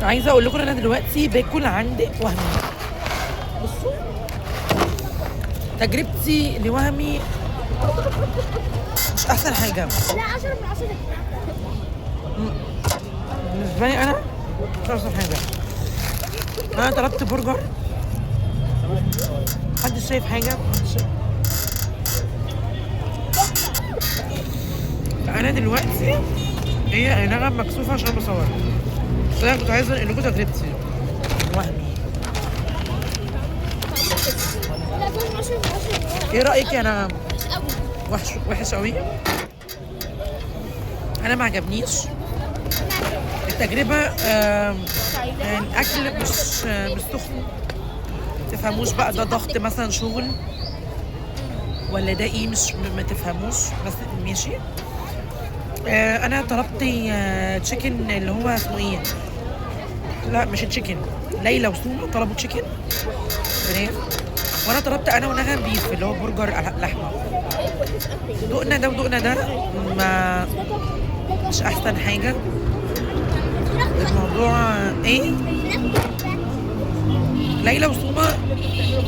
عايزه اقول لكم انا دلوقتي باكل عند وهمي. بصوا تجربتي لوهمي مش احسن حاجه. لا 10 من 10. بالنسبه لي انا مش احسن حاجه. انا طلبت برجر، محدش شايف حاجه، محدش شايف. انا دلوقتي هي اي نغم مكسوفه عشان بصور، بس انا كنت عايزه انقل لكم تجربتي وهمي. لا 10 من 10. ايه رايك يا نغم؟ وحش قوي. وحش قوي. انا ما عجبنيش التجربه. يعني الاكل مش سخن. تفهموش بقى ده ضغط مثلا شغل ولا ده ايه، مش ما تفهموش، بس ماشي. انا طلبت تشيكن اللي هو اسمه ايه، لا مش تشيكن، ليلى وسومه طلبوا تشيكن فراخ، وانا طلبت انا ونغم بيف اللي هو برجر لحمه. دقنا ده ودقنا ده، ما مش احسن حاجه الموضوع. ايه ليلى وسومه،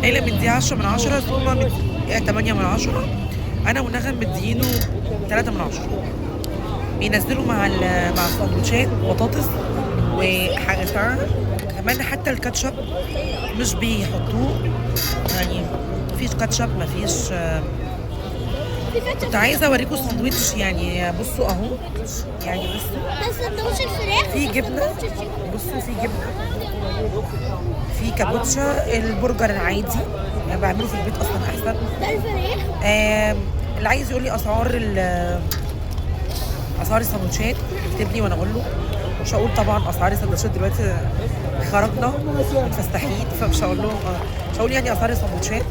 ليلى مديها 10 من 10، سومه مديها 8 من 10، انا ونغم مدينه 3 من 10. بينزلوا مع السندوتشات بطاطس وحاجه ساعه كمان، حتى الكاتشب مش بيحطوه، يعني مفيش كاتشب مفيش. كنت عايزه اوريكم الساندوتش، يعني بصوا اهو، يعني بصوا بس سندوتش الفراخ في جبنه، بصوا في جبنه، في كابوتشا، البرجر العادي يعني بعمله في البيت اصلا احسن. ده الفراخ. اللي عايز يقول لي اسعار السندوتشات يكتب لي وانا اقول له. مش هقول طبعا اسعار السندوتشات دلوقتي، خرجنا متفسحين، فمش هقول لهم، مش هقول يعني اسعار السندوتشات.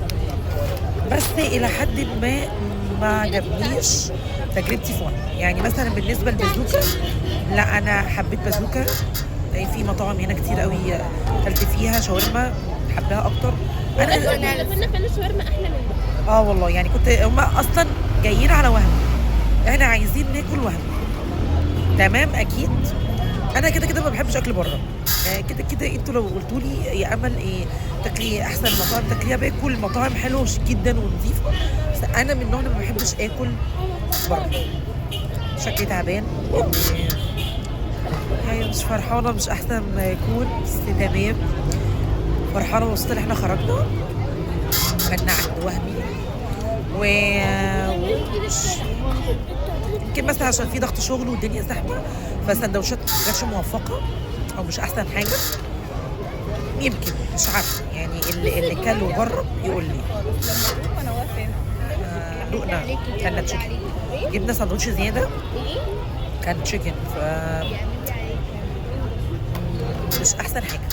بس الى حد ما عجبنيش تجربتي في وهمي. يعني مثلا بالنسبه لبازوكا، لا انا حبيت بازوكا. في مطاعم هنا كتير قوي اكلت فيها شاورما حباها اكتر. انا كنا كلنا شاورما احلى منه. والله يعني كنت هما اصلا جايين على وهمي، احنا عايزين ناكل وهمي، تمام. اكيد انا كده كده ما بحبش اكل بره. كده كده انتوا لو قلتوا لي يا امل ايه تاكلي احسن مطاعم تاكليها، باكل مطاعم حلوه جدا ونظيفه، بس انا من النوع اللي ما بحبش اكل بره. شكلي تعبان يعني مش فرحانه، مش احسن ما يكون، بس تمام. فرحانه وسط اللي احنا خرجنا كنا عند وهمي يمكن مثلا عشان في ضغط شغل والدنيا زحمه، فالسندوتشات ما كانتش موفقه او مش احسن حاجه، يمكن مش عارفه يعني. اللي كان وجرب يقول لي. دقنا كان تشيكن، جبنا سندوتش زياده كان تشيكن، ف مش احسن حاجه،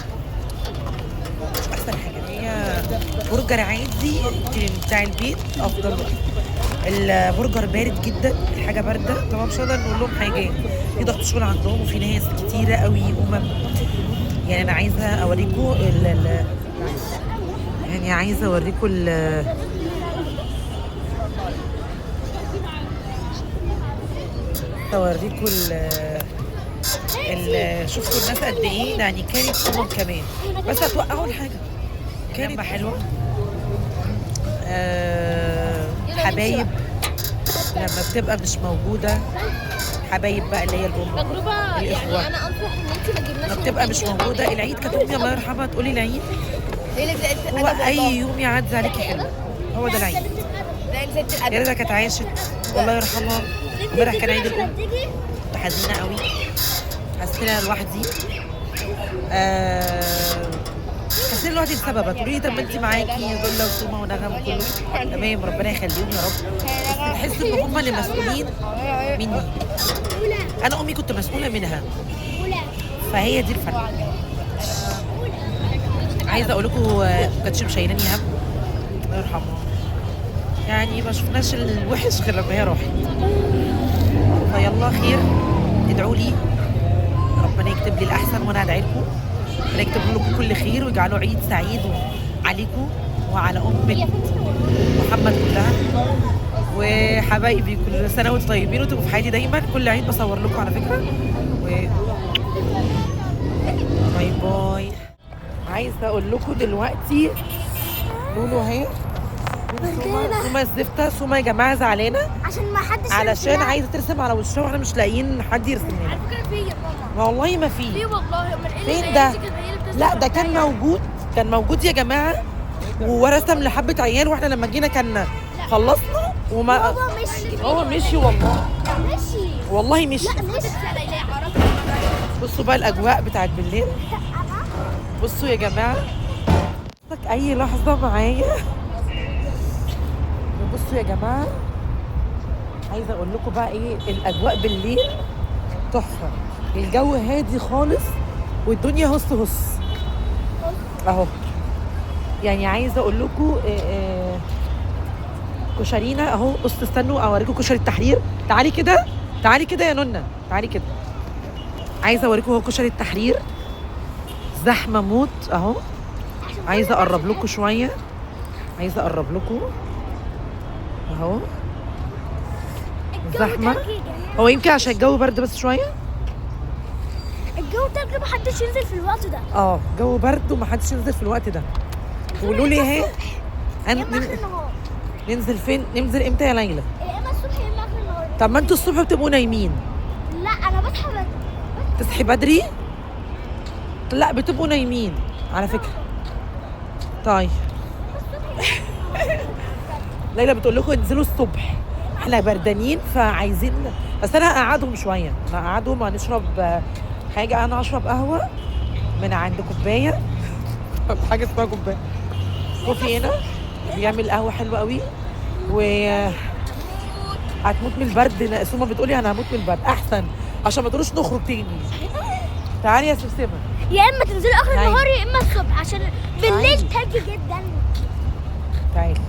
مش احسن حاجه. هي برجر عادي بتاع البيت افضل. البرجر بارد جدا، الحاجه بارده طبعا، مش هنقدر نقول لهم حاجه، في ضغط شغل عندهم وفي ناس كتيره قوي يعني انا عايزه اوريكم يعني عايزه اوريكم اوريكم شفتوا الناس قد ايه، يعني كانت كمان، بس هتوقعوا الحاجه كانت حلوه. حبايب لما بتبقى مش موجوده، حبايب بقى اللي هي الام تجربه الإخوة. يعني انا انصح ان انت ما تجيبناش لما بتبقى مش موجوده. العيد كانت امي الله يرحمها تقولي العيد هو هو اي يوم يعدي عليكي حلو، هو ده العيد. يا ريتها كانت عاشت الله يرحمها. امبارح كان عيد الام، كنت حزينه قوي، حسيت ان انا لوحدي. حسيت لوحدي بسبب تقولي لي طب ما انت معاكي ظله وسومه ونغم كله تمام، ربنا يخليهم يا رب، بس بحس ان هم اللي مسؤولين مني. انا امي كنت مسؤوله منها، فهي دي الفرق. عايزه اقول لكم ما كانتش مشايلاني هم الله يرحمها، يعني ما شفناش الوحش غير لما هي راحت. فيلا خير، ادعوا لي ربنا يكتب لي الاحسن وانا ادعي لكم، ربنا يكتب لكم كل خير ويجعله عيد سعيد عليكم وعلى امه محمد كلها. وحبايبي كل سنه وانتم طيبين وتبقوا في حياتي دايما. كل عيد بصور لكم على فكره باي باي. عايزه اقول لكم دلوقتي لولو اهي. سوما الزفته. سوما يا جماعه زعلانه عشان ما حدش علشان عايزه ترسم على وشها واحنا مش لاقيين حد يرسم لنا. على فكره في يا ماما. والله ما في. في والله. امال ايه فين ده؟ لا ده كان موجود، كان موجود يا جماعه ورسم لحبه عيال واحنا لما جينا كان خلصنا وما بابا مشي. هو مشي والله. مشي والله مشي. لا مشي. بصوا بقى الاجواء بتاعت بالليل. بصوا يا جماعه اي لحظه معايا. بصوا يا جماعه عايزه اقول لكم بقى ايه الاجواء بالليل تحفه. الجو هادي خالص والدنيا هص هص اهو. يعني عايزه اقول لكم كشرينا اهو. بصوا استنوا اوريكم كشري التحرير. تعالي كده، تعالي كده يا نونا، تعالي كده. عايزه اوريكم هو كشري التحرير زحمه موت اهو. عايزه اقرب لكم شويه، عايزه اقرب لكم اهو. زحمه. هو يمكن عشان الجو برد بس شويه. الجو تلج ما حدش ينزل في الوقت ده. جو برد ومحدش ينزل في الوقت ده. قولوا لي اهي يا اما اخر النهار. ننزل فين؟ ننزل امتى يا ليلى؟ يا اما الصبح يا اما اخر النهار. طب ما انتوا الصبح بتبقوا نايمين. لا انا بصحى بدري. تصحي بدري؟ لا بتبقوا نايمين على فكره. طيب ليلى بتقول لكم انزلوا الصبح، احنا بردانين فعايزين. بس انا هقعدهم شويه، انا هقعدهم هنشرب حاجه. انا هشرب قهوه من عند كوبايه حاجه اسمها كوبايه كوفي هنا بيعمل قهوه حلوه قوي. و هتموت من البرد. سوما بتقولي انا هموت من البرد احسن عشان ما تقولوش نخرج تاني. تعالي يا سمسمه. يا اما تنزلي اخر النهار يا اما الصبح عشان بالليل تلج جدا. تعالي